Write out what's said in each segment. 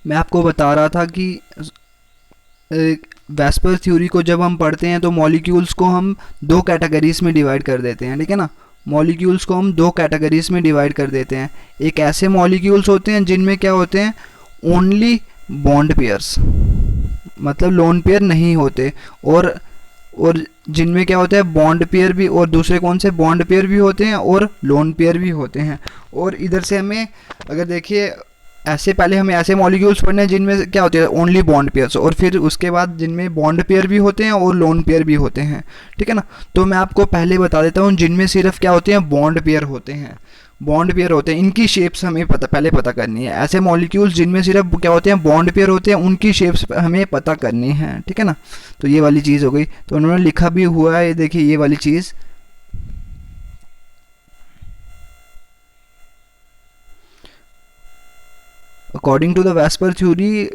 मैं आपको बता रहा था कि वेस्पर थ्योरी को जब हम पढ़ते हैं तो मॉलिक्यूल्स को हम दो कैटेगरीज में डिवाइड कर देते हैं, ठीक है ना। मॉलिक्यूल्स को हम दो कैटेगरीज में डिवाइड कर देते हैं। एक ऐसे मॉलिक्यूल्स होते हैं जिनमें क्या होते हैं, ओनली बॉन्ड पेयर्स, मतलब लोन पेयर नहीं होते, और जिनमें क्या होता है बॉन्ड पेयर भी, और दूसरे कौन से बॉन्ड पेयर भी होते हैं और लोन पेयर भी होते हैं। और इधर से हमें अगर देखिए ऐसे पहले हमें ऐसे मॉलिक्यूल्स पढ़ने हैं जिनमें क्या होते हैं ओनली बॉन्ड पेयर्स, और फिर उसके बाद जिनमें बॉन्ड पेयर भी होते हैं और लोन पेयर भी होते हैं, ठीक है ना। तो मैं आपको पहले बता देता हूँ जिनमें सिर्फ क्या होते हैं बॉन्ड पेयर होते हैं, बॉन्ड पेयर होते हैं, इनकी शेप्स हमें पहले पता करनी है। ऐसे मॉलिक्यूल्स जिनमें सिर्फ क्या होते हैं बॉन्ड पेयर होते हैं, उनकी शेप्स हमें पता करनी है, ठीक है ना। तो ये वाली चीज़ हो गई। तो उन्होंने लिखा भी हुआ है, देखिए ये वाली चीज़, according to the VSEPR theory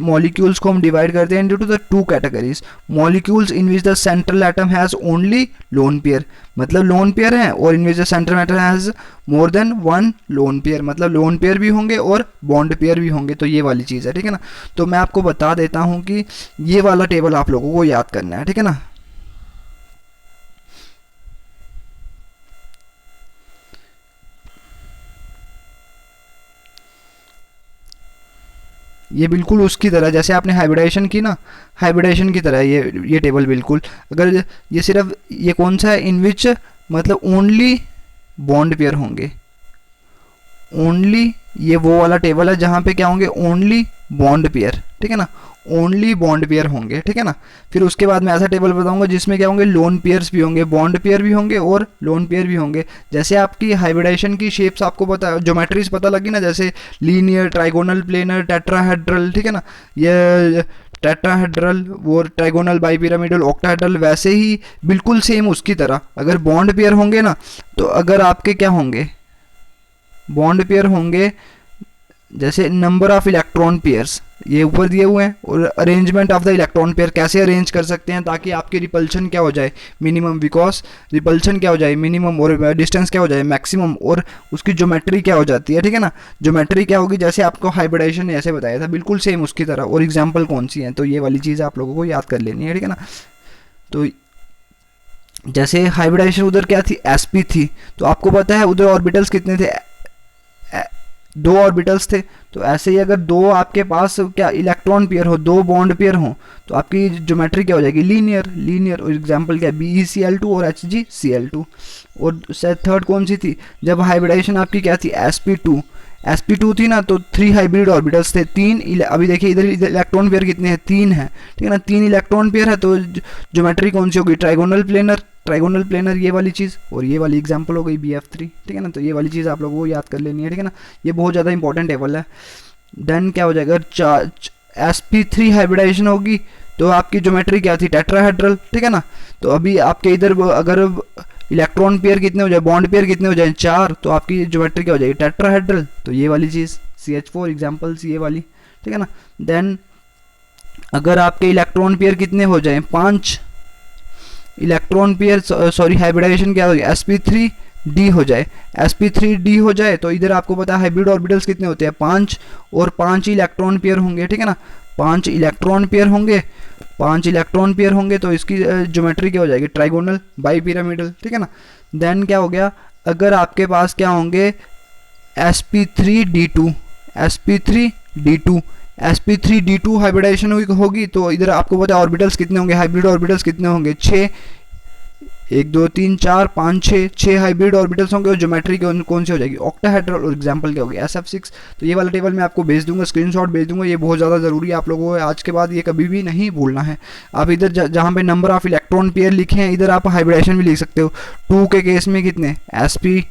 molecules को हम डिवाइड करते हैं into the two categories, molecules in which the central atom has only lone pair, मतलब लोन पेयर है, और in which the central atom has more than one lone pair, मतलब lone pair भी होंगे और बॉन्ड पेयर भी होंगे। तो ये वाली चीज़ है, ठीक है ना। तो मैं आपको बता देता हूँ कि ये वाला टेबल आप लोगों को याद करना है, ठीक है ना। ये बिल्कुल उसकी तरह जैसे आपने हाइब्रिडाइजेशन की ना, हाइब्रिडाइजेशन की तरह ये टेबल बिल्कुल। अगर ये सिर्फ ये कौन सा है, इन विच मतलब ओनली बॉन्ड पेयर होंगे, ओनली ये वो वाला टेबल है जहाँ पे क्या होंगे ओनली बॉन्ड पेयर, ठीक है ना, ओनली बॉन्ड पेयर होंगे, ठीक है ना। फिर उसके बाद मैं ऐसा टेबल बताऊंगा जिसमें क्या होंगे लोन पेयर्स भी होंगे, बॉन्ड पेयर भी होंगे और लोन पेयर भी होंगे। जैसे आपकी हाइब्रिडाइजेशन की शेप्स आपको पता, ज्योमेट्रीज पता लगी ना, जैसे लीनियर, ट्राइगोनल, प्लेनर, टेट्राहेड्रल, ठीक है ना, ये टेट्राहेड्रल, वो ट्राइगोनल, बाइपिरामिडल, ऑक्टाहेड्रल, वैसे ही बिल्कुल सेम उसकी तरह अगर बॉन्ड पेयर होंगे ना, तो अगर आपके क्या होंगे बॉन्ड पेयर होंगे, जैसे नंबर ऑफ इलेक्ट्रॉन पेयर्स ये ऊपर दिए हुए हैं, और arrangement of the electron pair कैसे अरेंज कर सकते हैं ताकि आपकी रिपल्शन क्या हो जाए मिनिमम, बिकॉज रिपल्शन क्या हो जाए मिनिमम और डिस्टेंस क्या हो जाए मैक्सिमम, और उसकी ज्योमेट्री क्या हो जाती है, ठीक है ना। ज्योमेट्री क्या होगी जैसे आपको हाइब्रिडाइजेशन ने ऐसे बताया था बिल्कुल सेम उसकी तरह, और एग्जाम्पल कौन सी है, तो ये वाली चीज़ आप लोगों को याद कर लेनी है, ठीक है ना। तो जैसे हाइब्रिडाइजेशन उधर क्या थी sp थी, तो आपको पता है उधर ऑर्बिटल्स कितने थे, दो ऑर्बिटल्स थे। तो ऐसे ही अगर दो आपके पास क्या इलेक्ट्रॉन पेयर हो, दो बॉन्ड पेयर हो, तो आपकी ज्योमेट्री क्या हो जाएगी लीनियर, लीनियर। और एग्जांपल क्या BeCl2 और HgCl2। और थर्ड कौन सी थी, जब हाइब्रिडाइजेशन आपकी क्या थी sp2 थी ना, तो 3 हाइब्रिड ऑर्बिटल्स थे, तीन। अभी देखिए इधर इलेक्ट्रॉन पेयर कितने हैं, 3 है, ठीक है ना, 3 इलेक्ट्रॉन पेयर है, तो ज्योमेट्री कौन सी होगी ट्राइगोनल प्लेनर, ट्राइगोनल प्लेनर ये वाली चीज़। और ये वाली एग्जांपल हो गई BF3, ठीक है ना। तो ये वाली चीज़ आप लोगों को याद कर लेनी है, ठीक है ना, ये बहुत ज़्यादा इंपॉर्टेंट टेबल है। देन क्या हो जाएगा, sp3 हाइब्रिडाइजेशन होगी तो आपकी ज्योमेट्री क्या थी टेट्राहेड्रल, ठीक है ना। तो अभी आपके इधर अगर इलेक्ट्रॉन पेयर कितने हो जाए, बॉन्ड पेयर कितने हो जाए 4, तो आपकी ज्योमेट्री क्या हो जाएगी टेट्राहेड्रल। तो ये वाली चीज़ CH4 एग्जाम्पल्स ये वाली, ठीक है ना। देन अगर आपके इलेक्ट्रॉन पेयर कितने हो जाए 5 इलेक्ट्रॉन पेयर, सॉरी हाइब्रिडाइजेशन क्या हो जाए sp3d हो जाए, sp3d हो जाए, तो इधर आपको पता है हाइब्रिड ऑर्बिटल्स कितने होते हैं 5, और 5 इलेक्ट्रॉन पेयर होंगे, ठीक है ना, 5 इलेक्ट्रॉन पेयर होंगे, 5 इलेक्ट्रॉन पेयर होंगे, तो इसकी ज्योमेट्री क्या हो जाएगी ट्राइगोनल बाइपिरामिडल, ठीक है ना। देन क्या हो गया, अगर आपके पास क्या होंगे sp3d2, sp3d2, sp3d2 हाइब्रिडाइजेशन होगी, तो इधर आपको पता है ऑर्बिटल्स कितने होंगे, हाइब्रिड ऑर्बिटल्स कितने होंगे 6, 1 2 3 4 5 6 हाइब्रिड ऑर्बिटल्स होंगे, और ज्योमेट्री कौन सी हो जाएगी ऑक्टाहेड्रल, और एग्जांपल क्या होगी SF6। तो ये वाला टेबल मैं आपको भेज दूंगा, स्क्रीनशॉट भेज दूंगा, ये बहुत ज़्यादा ज़रूरी है आप लोगों को आज के बाद ये कभी भी नहीं भूलना है। आप इधर जहाँ पे नंबर ऑफ इलेक्ट्रॉन पेयर लिखे हैं इधर आप हाइब्रिडाइजेशन भी लिख सकते हो। 2 के केस में कितने sp,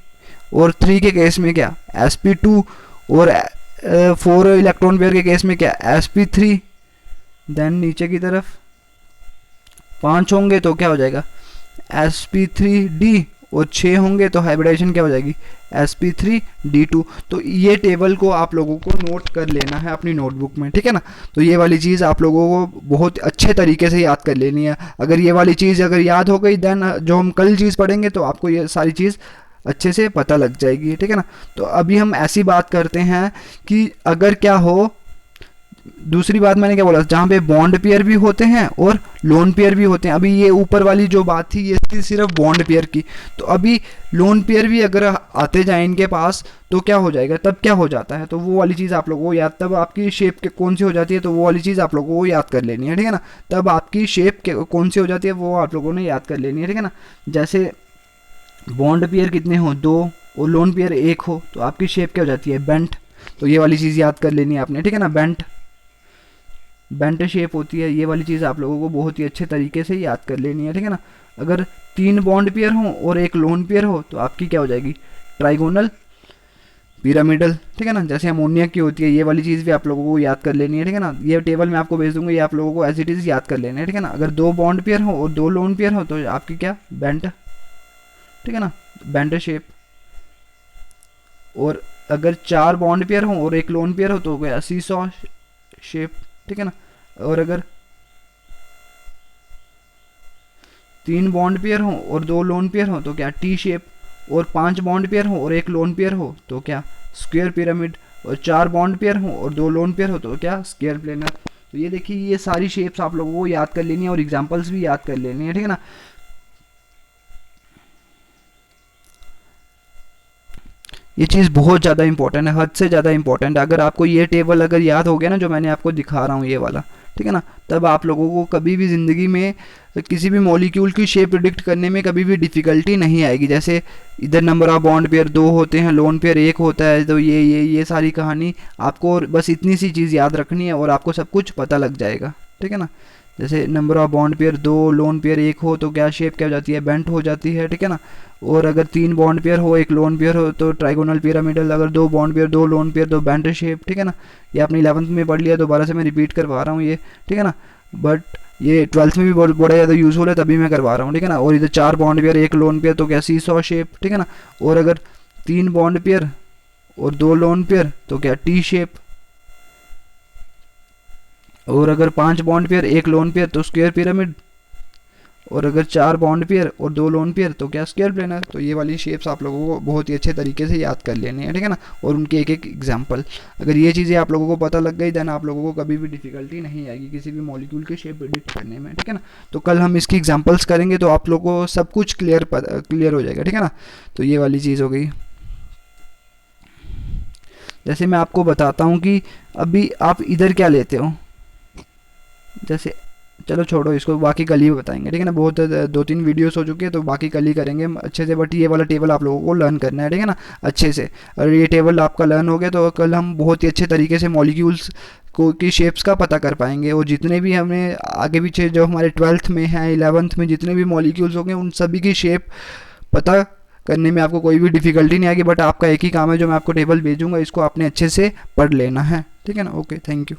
और 3 के केस में क्या sp2, और 4 इलेक्ट्रॉन पेयर के केस में क्या sp3। देन नीचे की तरफ 5 होंगे तो क्या हो जाएगा sp3d, और 6 होंगे तो हाइब्रिडाइजेशन क्या हो जाएगी sp3d2। तो ये टेबल को आप लोगों को नोट कर लेना है अपनी नोटबुक में, ठीक है ना। तो ये वाली चीज़ आप लोगों को बहुत अच्छे तरीके से याद कर लेनी है। अगर ये वाली चीज़ अगर याद हो गई, देन जो हम कल चीज़ पढ़ेंगे तो आपको ये सारी चीज़ अच्छे से पता लग जाएगी, ठीक है ना। तो अभी हम ऐसी बात करते हैं कि अगर क्या हो दूसरी बात मैंने क्या बोला, जहाँ पे बॉन्ड पेयर भी होते हैं और लोन पेयर भी होते हैं। अभी ये ऊपर वाली जो बात थी ये थी सिर्फ बॉन्ड पेयर की, तो अभी लोन पेयर भी अगर आते जाए इनके पास तो क्या हो जाएगा, तब क्या हो जाता है, तो वो वाली चीज़ आप लोगों को याद, तब आपकी शेप के कौन सी हो जाती है, तो वो वाली चीज़ आप लोगों को याद कर लेनी है, ठीक है ना। तब आपकी शेप के कौन सी हो जाती है वो आप लोगों ने याद कर लेनी है, ठीक है ना। जैसे बॉन्ड पेयर कितने हो, 2, और लोन पेयर 1 हो, तो आपकी शेप क्या हो जाती है, बेंट। तो ये वाली चीज़ याद कर लेनी है आपने, ठीक है ना। बेंट शेप होती है, ये वाली चीज़ आप लोगों को बहुत ही अच्छे तरीके से याद कर लेनी है, ठीक है ना। अगर 3 बॉन्ड पेयर हो और 1 लोन पेयर हो तो आपकी क्या हो जाएगी, ट्राइगोनल पिरामिडल, ठीक है ना। जैसे अमोनिया की होती है, ये वाली चीज़ भी आप लोगों को याद कर लेनी है, ठीक है ना। ये टेबल मैं आपको भेज दूंगा, ये आप लोगों को एज इट इज़ याद कर लेना है, ठीक है ना। अगर 2 बॉन्ड पेयर हो और 2 लोन पेयर हो तो आपकी क्या, बेंट, ठीक है ना, बेंट शेप। और अगर 4 बॉन्ड पेयर हो और 1 लोन पेयर हो तो क्या, सीसॉ शेप, ठीक है ना। और अगर 3 बॉन्ड पेयर हो और 2 लोन पेयर हो तो क्या, टी शेप। और 5 बॉन्ड पेयर हो और 1 लोन पेयर हो तो क्या, स्क्वायर पिरामिड। और 4 बॉन्ड पेयर हो और 2 लोन पेयर हो तो क्या, स्क्वायर प्लेनर। तो ये देखिए, ये सारी शेप्स आप लोगों को याद कर लेनी है और एग्जांपल्स भी याद कर लेनी है, ठीक है ना। ये चीज़ बहुत ज़्यादा इंपॉर्टेंट है, हद से ज़्यादा इंपॉर्टेंट है। अगर आपको ये टेबल अगर याद हो गया ना, जो मैंने आपको दिखा रहा हूँ ये वाला, ठीक है ना, तब आप लोगों को कभी भी ज़िंदगी में किसी भी मॉलिक्यूल की शेप प्रिडिक्ट करने में कभी भी डिफ़िकल्टी नहीं आएगी। जैसे इधर नंबर ऑफ बॉन्ड पेयर 2 होते हैं, लोन पेयर 1 होता है, तो ये सारी कहानी आपको बस इतनी सी चीज़ याद रखनी है और आपको सब कुछ पता लग जाएगा, ठीक है ना। जैसे number of bond pair 2, lone pair 1 हो तो क्या शेप क्या हो जाती है, बेंट हो जाती है, ठीक है ना। और अगर 3 बॉन्ड पेयर हो 1 लोन पेयर हो तो ट्राइगोनल पिरामिडल। अगर 2 बॉन्ड पेयर 2 लोन पेयर तो बेंट शेप, ठीक है ना। ये आपने 11th में पढ़ लिया, दोबारा से मैं रिपीट करवा रहा हूँ ये, ठीक है ना। बट ये 12th में भी बड़ा ज़्यादा यूजफुल है, तभी मैं करवा रहा हूँ, ठीक है ना। और इधर 4 बॉन्ड पेयर 1 लोन पेयर तो क्या, सीसॉ शेप, ठीक है ना। और अगर 3 बॉन्ड पेयर और 2 लोन पेयर तो क्या, टी शेप। और अगर 5 बॉन्ड पेयर 1 लोन पेयर तो स्क्वायर पिरामिड। और अगर 4 बॉन्ड पेयर और 2 लोन पेयर तो क्या, स्क्वायर प्लेनर। तो ये वाली शेप्स आप लोगों को बहुत ही अच्छे तरीके से याद कर लेनी है, ठीक है ना। और उनके एक एक एग्जाम्पल, अगर ये चीज़ें आप लोगों को पता लग गई देन आप लोगों को कभी भी डिफिकल्टी नहीं आएगी किसी भी मॉलिक्यूल की शेप प्रिडिक्ट करने में, ठीक है ना। तो कल हम इसकी एग्जाम्पल्स करेंगे तो आप लोगों को सब कुछ क्लियर हो जाएगा, ठीक है ना। तो ये वाली चीज़ हो गई। जैसे मैं आपको बताता हूँ कि अभी आप इधर क्या लेते हो, जैसे चलो छोड़ो इसको, बाकी कल ही बताएंगे, ठीक है ना। बहुत 2-3 वीडियोस हो चुके हैं तो बाकी कल ही करेंगे हम अच्छे से। बट ये वाला टेबल आप लोगों को लर्न करना है, ठीक है ना, अच्छे से। और ये टेबल आपका लर्न हो गया तो कल हम बहुत ही अच्छे तरीके से मॉलिक्यूल्स को की शेप्स का पता कर पाएंगे। और जितने भी हमें आगे पीछे जो हमारे 12th में हैं, 11th में जितने भी मॉलिक्यूल्स होंगे उन सभी की शेप पता करने में आपको कोई भी डिफिकल्टी नहीं आएगी। बट आपका एक ही काम है, जो मैं आपको टेबल भेजूंगा इसको आपने अच्छे से पढ़ लेना है, ठीक है ना। Okay, thank you.